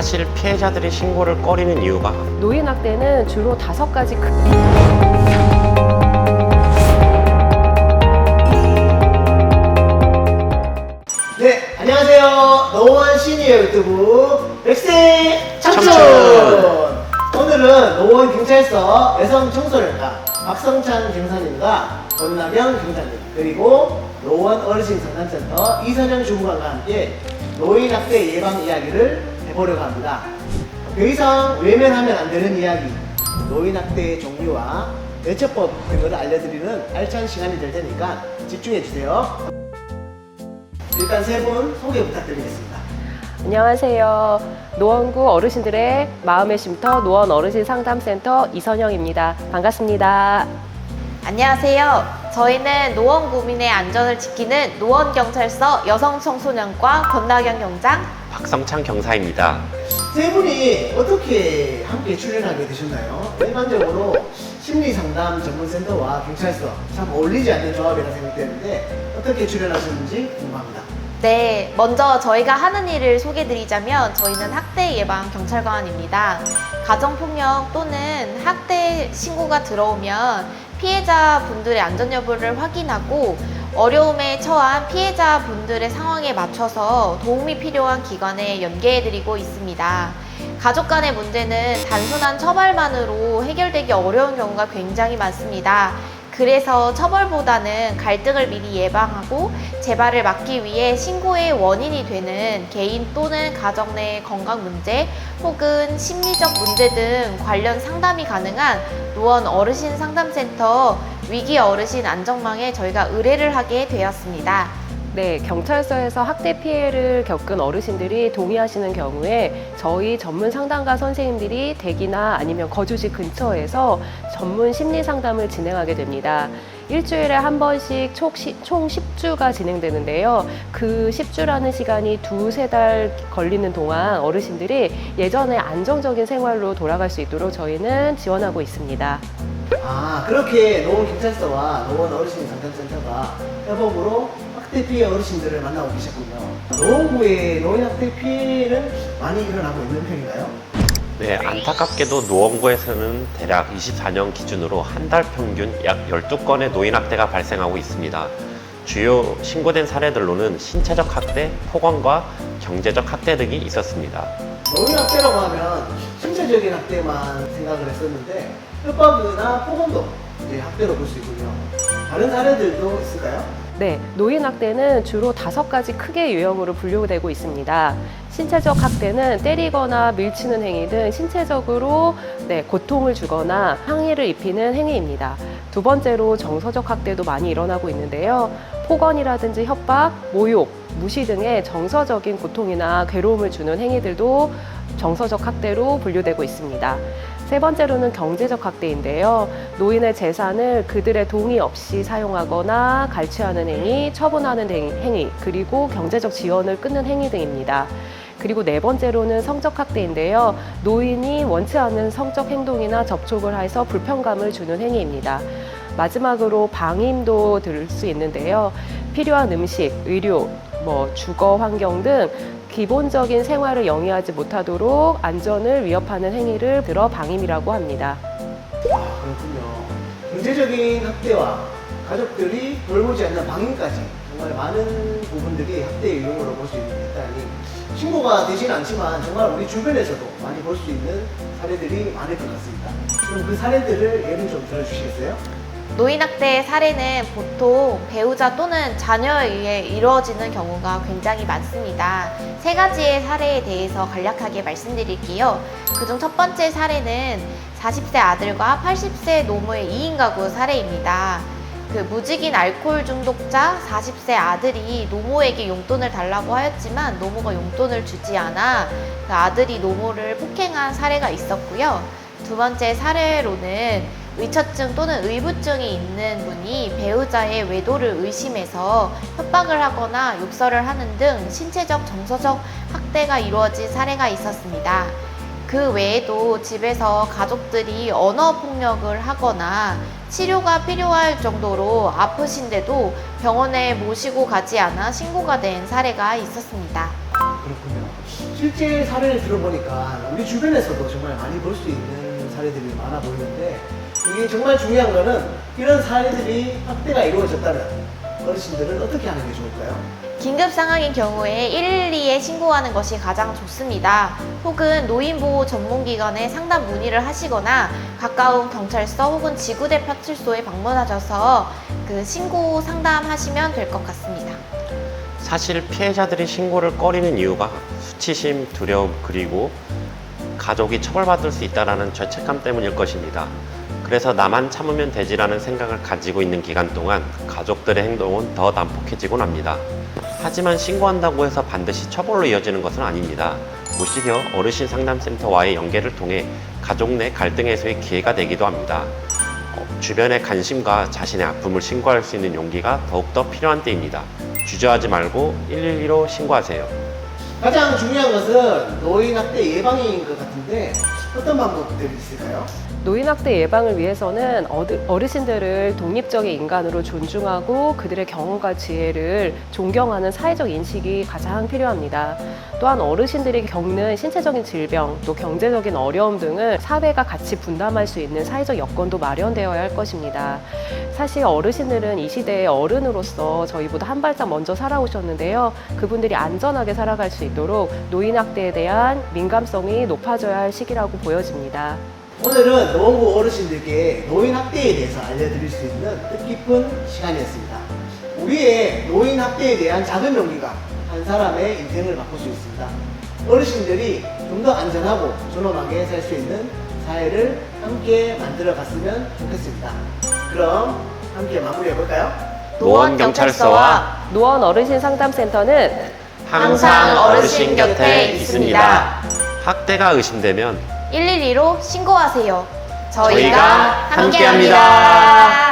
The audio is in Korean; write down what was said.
사실 피해자들이 신고를 꺼리는 이유가 노인 학대는 주로 5가지 네, 안녕하세요. 노원 시니어 유튜브 백세 청춘! 오늘은 노원 경찰서 여성 청소년과 박성찬 경사님과 권나경 경사님 그리고 노원 어르신 상담센터 이선영 주무관과 함께 노인 학대 예방 이야기를 해보려고 합니다. 더 이상 외면하면 안 되는 이야기, 노인 학대의 종류와 대처법 등을 알려드리는 알찬 시간이 될 테니까 집중해 주세요. 일단 세 분 소개 부탁드리겠습니다. 안녕하세요. 노원구 어르신들의 마음의 쉼터 노원 어르신 상담센터 이선영입니다. 반갑습니다. 안녕하세요. 저희는 노원 구민의 안전을 지키는 노원경찰서 여성청소년과 권나경 경장, 박성찬 경사입니다. 세 분이 어떻게 함께 출연하게 되셨나요? 일반적으로 심리상담 전문센터와 경찰서 참 어울리지 않는 조합이라 생각되는데 어떻게 출연하셨는지 궁금합니다. 네, 먼저 저희가 하는 일을 소개드리자면 저희는 학대 예방 경찰관입니다. 가정폭력 또는 학대 신고가 들어오면 피해자분들의 안전 여부를 확인하고 어려움에 처한 피해자분들의 상황에 맞춰서 도움이 필요한 기관에 연계해드리고 있습니다. 가족 간의 문제는 단순한 처벌만으로 해결되기 어려운 경우가 굉장히 많습니다. 그래서 처벌보다는 갈등을 미리 예방하고 재발을 막기 위해 신고의 원인이 되는 개인 또는 가정 내 건강 문제 혹은 심리적 문제 등 관련 상담이 가능한 노원 어르신 상담센터 위기 어르신 안전망에 저희가 의뢰를 하게 되었습니다. 네, 경찰서에서 학대 피해를 겪은 어르신들이 동의하시는 경우에 저희 전문 상담가 선생님들이 댁이나 아니면 거주지 근처에서 전문 심리 상담을 진행하게 됩니다. 일주일에 한 번씩 총 10주가 진행되는데요. 그 10주라는 시간이 2-3달 걸리는 동안 어르신들이 예전의 안정적인 생활로 돌아갈 수 있도록 저희는 지원하고 있습니다. 아, 그렇게 노원 경찰서와 노원 어르신 상담센터가 협업으로 학대 피해 어르신들을 만나고 계셨군요. 노원구의 노인 학대 피해는 많이 일어나고 있는 편인가요? 네, 안타깝게도 노원구에서는 대략 24년 기준으로 한 달 평균 약 12건의 노인 학대가 발생하고 있습니다. 주요 신고된 사례들로는 신체적 학대, 폭언과 경제적 학대 등이 있었습니다. 노인 학대라고 하면 신체적인 학대만 생각을 했었는데 협박이나 폭언도 이제 학대로 볼 수 있군요. 다른 사례들도 있을까요? 네, 노인 학대는 주로 5가지 크게 유형으로 분류되고 있습니다. 신체적 학대는 때리거나 밀치는 행위 등 신체적으로 고통을 주거나 항의를 입히는 행위입니다. 두 번째로 정서적 학대도 많이 일어나고 있는데요. 폭언이라든지 협박, 모욕, 무시 등의 정서적인 고통이나 괴로움을 주는 행위들도 정서적 학대로 분류되고 있습니다. 세 번째로는 경제적 학대인데요. 노인의 재산을 그들의 동의 없이 사용하거나 갈취하는 행위, 처분하는 행위, 그리고 경제적 지원을 끊는 행위 등입니다. 그리고 네 번째로는 성적 학대인데요. 노인이 원치 않는 성적 행동이나 접촉을 해서 불편감을 주는 행위입니다. 마지막으로 방임도 들 수 있는데요. 필요한 음식, 의료, 주거 환경 등 기본적인 생활을 영위하지 못하도록 안전을 위협하는 행위를 들어 방임이라고 합니다. 아, 그렇군요. 경제적인 학대와 가족들이 돌보지 않는 방임까지 정말 많은 부분들이 학대의 유형으로 볼 수 있다니 신고가 되지는 않지만 정말 우리 주변에서도 많이 볼 수 있는 사례들이 많을 것 같습니다. 그럼 그 사례들을 예를 좀 들어주시겠어요? 노인학대 사례는 보통 배우자 또는 자녀에 의해 이루어지는 경우가 굉장히 많습니다. 3가지의 사례에 대해서 간략하게 말씀드릴게요. 그중 첫 번째 사례는 40세 아들과 80세 노모의 2인 가구 사례입니다. 무직인 알코올 중독자 40세 아들이 노모에게 용돈을 달라고 하였지만 노모가 용돈을 주지 않아 그 아들이 노모를 폭행한 사례가 있었고요. 두 번째 사례로는 의처증 또는 의부증이 있는 분이 배우자의 외도를 의심해서 협박을 하거나 욕설을 하는 등 신체적, 정서적 학대가 이루어진 사례가 있었습니다. 그 외에도 집에서 가족들이 언어 폭력을 하거나 치료가 필요할 정도로 아프신데도 병원에 모시고 가지 않아 신고가 된 사례가 있었습니다. 그렇군요. 실제 사례를 들어보니까 우리 주변에서도 정말 많이 볼 수 있는 사례들이 많아 보이는데, 이게 정말 중요한 거는 이런 사례들이 학대가 이루어졌다면 어르신들은 어떻게 하는 게 좋을까요? 긴급 상황인 경우에 112에 신고하는 것이 가장 좋습니다. 혹은 노인보호 전문기관에 상담 문의를 하시거나 가까운 경찰서 혹은 지구대 파출소에 방문하셔서 그 신고 상담하시면 될 것 같습니다. 사실 피해자들이 신고를 꺼리는 이유가 수치심, 두려움, 그리고 가족이 처벌받을 수 있다는 죄책감 때문일 것입니다. 그래서 나만 참으면 되지라는 생각을 가지고 있는 기간 동안 가족들의 행동은 더 난폭해지곤 합니다. 하지만 신고한다고 해서 반드시 처벌로 이어지는 것은 아닙니다. 무시려 어르신 상담센터와의 연계를 통해 가족 내 갈등 해소의 기회가 되기도 합니다. 주변의 관심과 자신의 아픔을 신고할 수 있는 용기가 더욱더 필요한 때입니다. 주저하지 말고 112로 신고하세요. 가장 중요한 것은 노인 학대 예방인 것 같은데 어떤 방법들이 있을까요? 노인학대 예방을 위해서는 어르신들을 독립적인 인간으로 존중하고 그들의 경험과 지혜를 존경하는 사회적 인식이 가장 필요합니다. 또한 어르신들이 겪는 신체적인 질병, 또 경제적인 어려움 등을 사회가 같이 분담할 수 있는 사회적 여건도 마련되어야 할 것입니다. 사실 어르신들은 이 시대의 어른으로서 저희보다 한 발짝 먼저 살아오셨는데요. 그분들이 안전하게 살아갈 수 있도록 노인학대에 대한 민감성이 높아져야 할 시기라고 보여집니다. 오늘은 노원구 어르신들께 노인 학대에 대해서 알려드릴 수 있는 뜻깊은 시간이었습니다. 우리의 노인 학대에 대한 작은 용기가 한 사람의 인생을 바꿀 수 있습니다. 어르신들이 좀 더 안전하고 존엄하게 살 수 있는 사회를 함께 만들어 갔으면 좋겠습니다. 그럼 함께 마무리해 볼까요? 노원경찰서와 노원 어르신 상담센터는 항상 어르신 곁에 있습니다. 학대가 의심되면 112로 신고하세요. 저희가 함께합니다. 함께합니다.